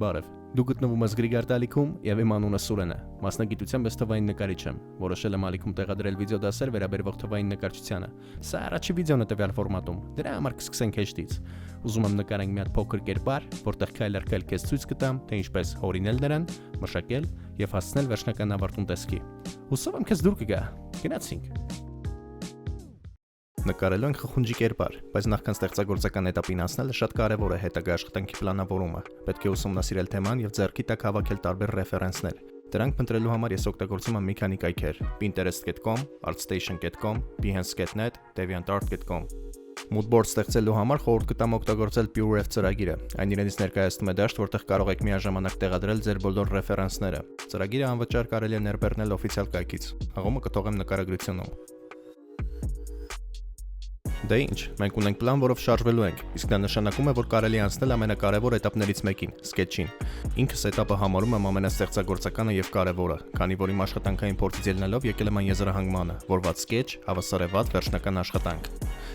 Բարև, դու գտնվում ես Գրիգար Տալիքում և իմ անունը Սուրեն է, մասնագիտությամբ ես թվային նկարիչ եմ, որոշել եմ ալիքում տեղադրել վիդեոդասեր վերաբերվող թվային նկարչությանը, սա առաջի վիդեոն է տվյալ ֆորմատում, դրա համար կսկսենք հեշտից, ուզում եմ նկարենք մի հատ փոքր կերպար, որտեղ քայլ առ քայլ քեզ ցույց կտամ, թե ինչպես հորինել նրան, մշակել և հասցնել վերջնական ավարտուն տեսքի, հուսով եմ քեզ դուր կգա, գնացինք։ Նկարելու ենք խխունջի կերպար, բայց նախքան ստեղծագործական էտապին անցնելը շատ կարևոր է հետագա աշխատանքի պլանավորումը։ Պետք է ուսումնասիրել թեման եւ ձեռքի տակ հավաքել տարբեր ռեֆերենսներ։ Դրանք փնտրելու համար ես օգտագործում եմ մի քանի կայքեր՝ pinterest.com, artstation.com, behance.net, deviantart.com։ Moodboard ստեղծելու համար խորհուրդ կտամ օգտագործել PureRef ծրագիրը։ Այն իրենից ներկայացնում է դաշտ, որտեղ կարող եք միաժամանակ տեղադրել ձեր բոլոր ռեֆերենսները։ Ծրագիրը անվճար կարելի է ներբեռնել օֆիցիալ կայքից։ Հղումը կթողեմ նկարագրությունում։ Դե ինչ, մենք ունենք պլան, որով շարժվելու ենք, իսկ դա նշանակում է, որ կարելի է անցնել ամենակարևոր էտապներից մեկին՝ սկեթչին։ Ինքս էտապը համարում եմ ամենաստեղծագործականը եւ կարևորը, քանի որ իմ աշխատանքային փորձից ելնելով եկել եմ այն եզրահանգմանը, որ վատ սկեթչ հավասար է վատ վերջնական աշխատանք։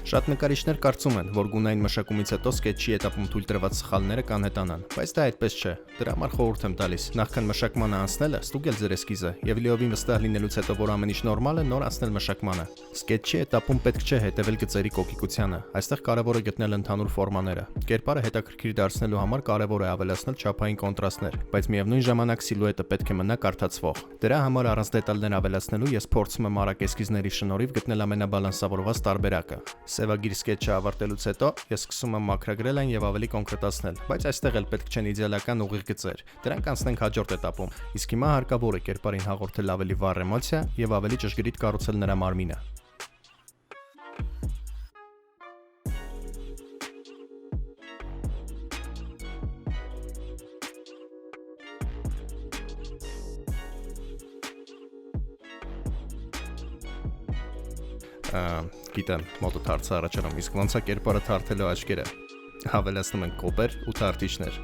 Շատ նկարիչներ կարծում են, որ գունային մշակումից հետո սկեթչի էտապում թույլ տրված սխալները կանհետանան, բայց դա այդպես չէ։ Դրա համար խորհուրդ եմ տալիս, նախքան մշակմանը անցնելը, ստուգել ձեր էսքիզը եւ լիովին վստահ լինելուց հետո, որ ամեն ինչ նորմալ է, նոր անցնել մշակմանը։ Սկեթչի էտապում պետք չէ հետևել գծերի կոկիկությանը, այստեղ կարևոր է գտնել ընդհանուր ֆորմաները։ Կերպարը հետաքրքիր դարձնելու համար կարևոր է ավելացնել չափային կոնտրաստներ, բայց միևնույն ժամանակ սիլուետը պետք է մնա կարդացվող։ Դրա համար առանց դետալներ ավելացնելու ես փորձում եմ արագ էսքիզների շնորհիվ գտնել ամենաբալանսավորված տարբերակը։ Սևագիր սկեթչը ավարտելուց հետո ես սկսում եմ մաքրագրել այն եւ ավելի կոնկրետացնել, բայց այստեղ էլ պետք չեն իդեալական ուղիղ գծեր։ Դրանք անցնենք հաջորդ էտապում։ Իսկ հիմա հարկավոր է կերպարին հաղորդել ավելի վառ էմոցիա եւ ավելի ճշգրիտ կառուցել նրա մարմինը։ Գիտեմ, մոտը թարցը առաջանում, իսկ ոնց է կերպարը թարթելու աչքերը։ Ավելացնում ենք կոպեր ու թարթիչներ։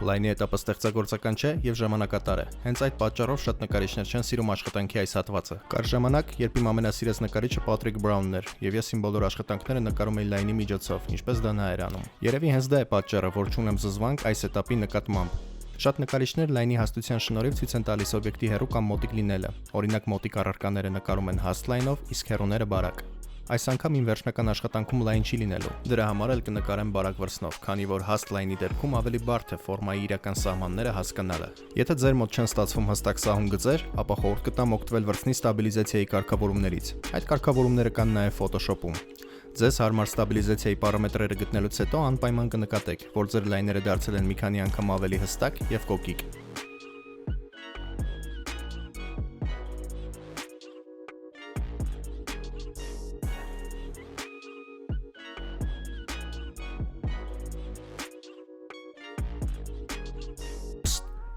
Լայնի էտապը ստեղծագործական չէ եւ ժամանակատար է։ Հենց այդ պատճառով շատ նկարիչներ չեն սիրում աշխատանքի այս հատվածը։ Կար ժամանակ, երբ իմ ամենասիրած նկարիչը Պատրիկ Բրաունն էր, եւ ես իմ բոլոր աշխատանքները նկարում էի լայնի միջոցով, ինչպես դա նա էր անում։ Երևի հենց դա է պատճառը, որ չունեմ զզվանք այս էտապի նկատմամբ։ Շատ նկարիչներ լայնի հաստության շնորհիվ ցույց են տալիս օբյեկտի հեռու կամ մոտիկ լինելը։ Օրինակ մոտիկ առարկաները նկարում են հաստ լայնով, իսկ հեռուները բարակ։ Այս անգամ իմ վերջնական աշխատանքում լայն չի լինելու։ Դրա համար էլ կնկարեմ բարակ վրձնով, քանի որ հաստ լայնի դեպքում ավելի բարդ է ֆորմայի իրական սահմանները հասկանալը։ Եթե ձեր մոտ չեն ստացվում հստակ սահուն գծեր, ապա խորհուրդ կտամ օգտվել վրձնի ստաբիլիզացիայի կարգավորումներից։ Այդ կարգավորումները կան նաև Photoshop-ում։ Ձեզ հարմար ստաբիլիզացիայի պարամետրերը գտնելուց հետո անպայման կնկատեք, որ ձեր լայները դարձել են մի քանի անգամ ավելի հստակ եւ կոկիկ։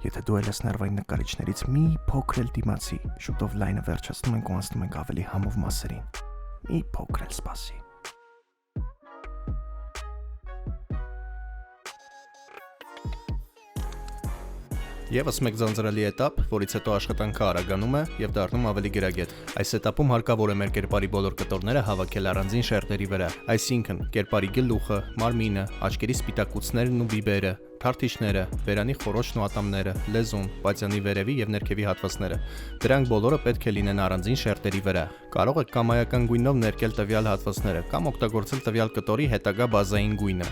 Եթե դու ես ներվային նկարիչներից մի փոքր էլ դիմացի, շուտով լայնը վերջացնում ենք ու անցնում ենք ավելի համով մասերին։ Մի փոքր էլ սպասի։ Եվս մեկ ձանձրալի էտապ, որից հետո աշխատանքը արագանում է եւ դառնում ավելի գրագետ։ Այս էտապում հարկավոր է մեր կերպարի բոլոր կտորները հավաքել առանձին շերտերի վրա, այսինքն կերպարի գլուխը, մարմինը, աչքերի սպիտակուցներն ու բիբերը, թարթիչները, բերանի խորոչն ու ատամները, լեզուն, պատյանի վերևի եւ ներքևի հատվածները։ Դրանք բոլորը պետք է լինեն առանձին շերտերի վրա։ Կարող եք կամայական գույնով ներկել տվյալ հատվածները կամ օգտագործել տվյալ կտորի հետագա բազային գույնը։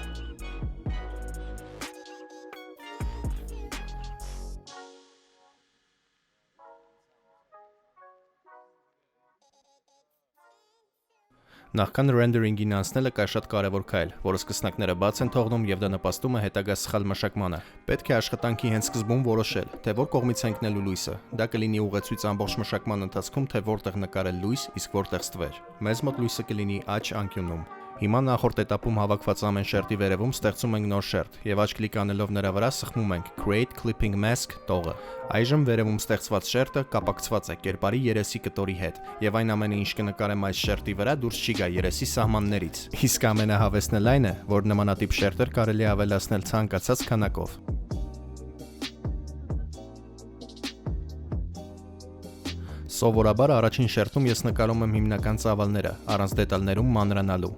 Նախքան ռենդերինգին անցնելը կա շատ կարևոր քայլ, որը սկսնակները բաց են թողնում եւ դա նպաստում է հետագա սխալ մշակմանը։ Պետք է աշխատանքի հենց սկզբում որոշել, թե որ կողմից է ընկնելու լույսը։ Դա կլինի ուղեցույց ամբողջ մշակման ընթացքում, թե որտեղ նկարել լույս, իսկ որտեղ ստվեր։ Մեզ մոտ լույսը կլինի աջ անկյունում։ Հիմա նախորդ էտապում հավաքված ամեն շերտի վերևում ստեղծում ենք նոր շերտ եւ աջ կլիկ անելով նրա վրա սխմում ենք Create Clipping Mask տողը։ Այժմ վերևում ստեղծված շերտը կապակցված է կերպարի երեսի կտորի հետ եւ այն ամենը ինչ կնկարեմ այս շերտի վրա դուրս չի գա երեսի սահմաններից։ Իսկ ամենահավեսն էլ այն է, որ նմանատիպ շերտեր կարելի է ավելացնել ցանկացած քանակով։ Սովորաբար առաջին շերտում ես նկարում եմ հիմնական ծավալները, առանց դետալներում մանրանալու։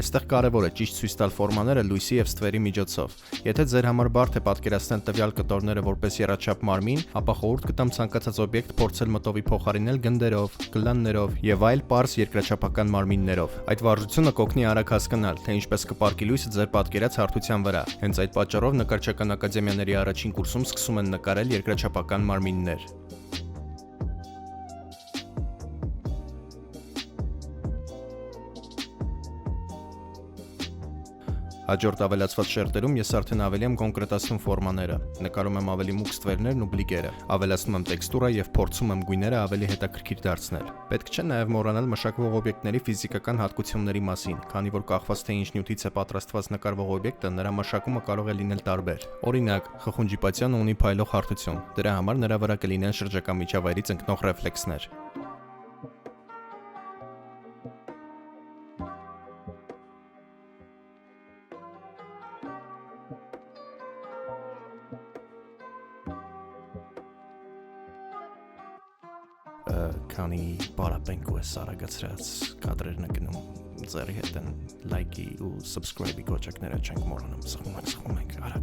Այստեղ կարևոր է ճիշտ ցույց տալ ֆորմաները լույսի եւ ստվերի միջոցով։ Եթե ձեր համար բարդ է պատկերացնել տվյալ կտորները որպես եռաչափ մարմին, ապա խորհուրդ կտամ ցանկացած օբյեկտ փորձել մտովի փոխարինել գնդերով, գլաններով եւ այլ պարզ երկրաչափական մարմիններով։ Այդ վարժությունը կօգնի արագ հասկանալ, թե ինչպես կպարկի լույսը ձեր պատկերած հարթության վրա։ Հենց այդ պատճառով նկարչական ակադեմիաների առաջին կուրսում սկսում են նկարել երկրաչափական մարմիններ։ Հաջորդ ավելացված շերտերում ես արդեն ավելի եմ կոնկրետացնում ֆորմաները, նկարում եմ ավելի մուգ ստվերներն ու բլիկերը, ավելացնում եմ տեքստուրա եւ փորձում եմ գույները ավելի հետաքրքիր դարձնել։ Պետք չէ նաեւ մոռանալ մշակվող օբյեկտների ֆիզիկական հատկությունների մասին, քանի որ կախված թե ինչ նյութից է պատրաստված նկարվող օբյեկտը, նրա մշակումը կարող է լինել տարբեր։ Օրինակ, խխունջի պատյանը ունի փայլող հարթություն, դրա համար նրա վրա կլինեն շրջակա միջավայրից ընկնող ռեֆլեքսներ։ Քանի բարապենք ու ես արագացրած կադրերն ընկնում ձերի հետ են լայքի ու subscribe-ի կոճակները չենք մոռանում, սխում ենք, արագ։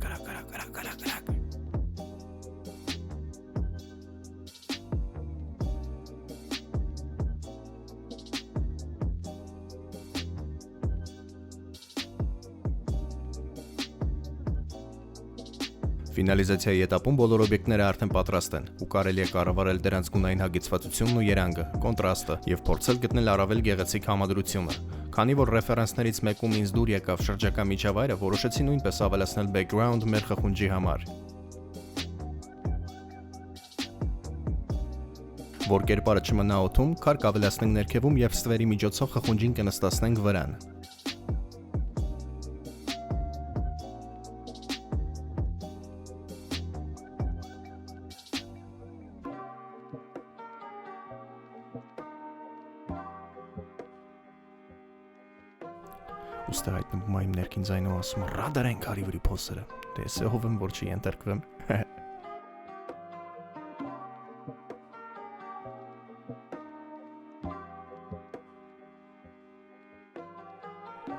Ֆինալիզացիայի этаպում բոլոր օբյեկտները արդեն պատրաստ են ու կարելի է կառավարել դրանց գունային հագեցվածությունն ու երանգը, կոնտրաստը եւ փորձել գտնել առավել գեղեցիկ համադրությունը։ Քանի որ ռեֆերանսներից մեկում ինձ դուր եկավ շրջակա միջավայրը, որոշեցի նույնպես ավելացնել background մեր խխունջի համար։ Որ կերպարը չմնա օդում, քար կավելացնենք ներքևում եւ ստվերի միջոցով խխունջին կնստացնենք վրան։ Ուստի հայտնվում է իմ ներքին ձայնով ասում ռադար են քարի վրի փոսերը, դե ես ով եմ որ չի ենթարկվեմ։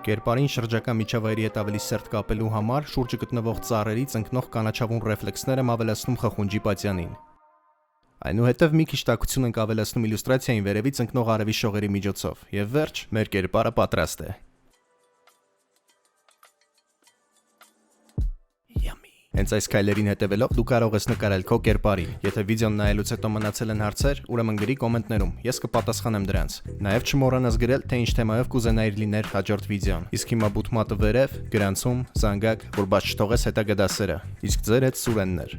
Կերպարին շրջակա միջավայրի հետ ավելի սերտ կապելու համար շուրջը գտնվող ծառերից ընկնող կանաչավուն ռեֆլեքսներ եմ ավելացնում խխունջի պատյանին։ Այնուհետև մի քիչ տաքություն ենք ավելացնում իլյուստրացիային վերևից ընկնող արևի շողերի միջոցով, եւ վերջ, մեր կերպարը պատրաստ է։ Հենց այս քայլերին հետևելով դու կարող ես նկարել քո կերպարին։ Եթե վիդեոն նայելուց հետո մնացել են հարցեր, ուրեմն գրի կոմենտներում, ես կպատասխանեմ դրանց։ Նաև չմոռանաս գրել, թե ինչ թեմայով կուզենայիր լիներ հաջորդ վիդեոն։ Իսկ հիմա բութմատը վերև, գրանցում, զանգակ, որ բաց չթողես հետագա դասերը։ Իսկ ձեր հետ Սուրենն էր։